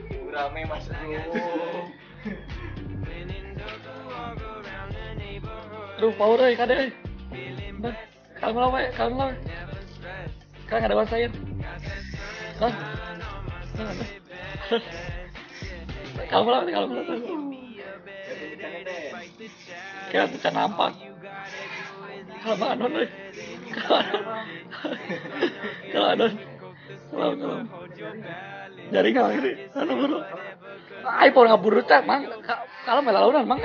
Gurame mas bro. Aduh, power euy kade euy. Nah, kalem lah we, kalem lah. Kan ada wasain. Nah. Kalem lah, kalem lah. Kayak bisa nampak. Kalem anon euy. Kalem anon. Kalem. Jaringan gini. Anu buru. iPhone ngaburu teh, Mang. Kalem lah launan, Mang.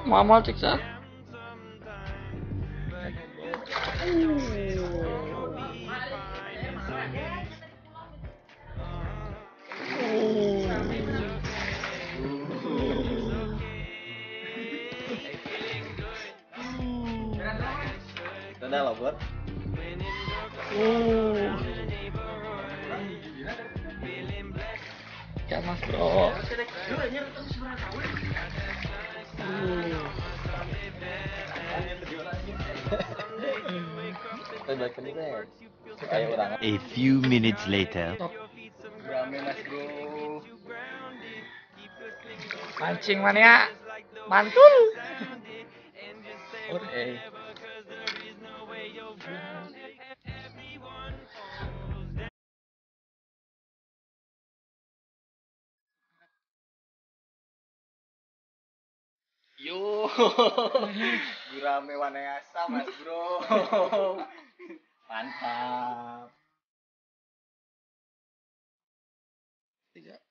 Mama cek sa. Udah lah buat. Ya mas bro. A few minutes later. Gurame mas bro. Mancing mania. Mantul. Oke. Yo, Gurame Wanayasa mas bro. Mantap. 3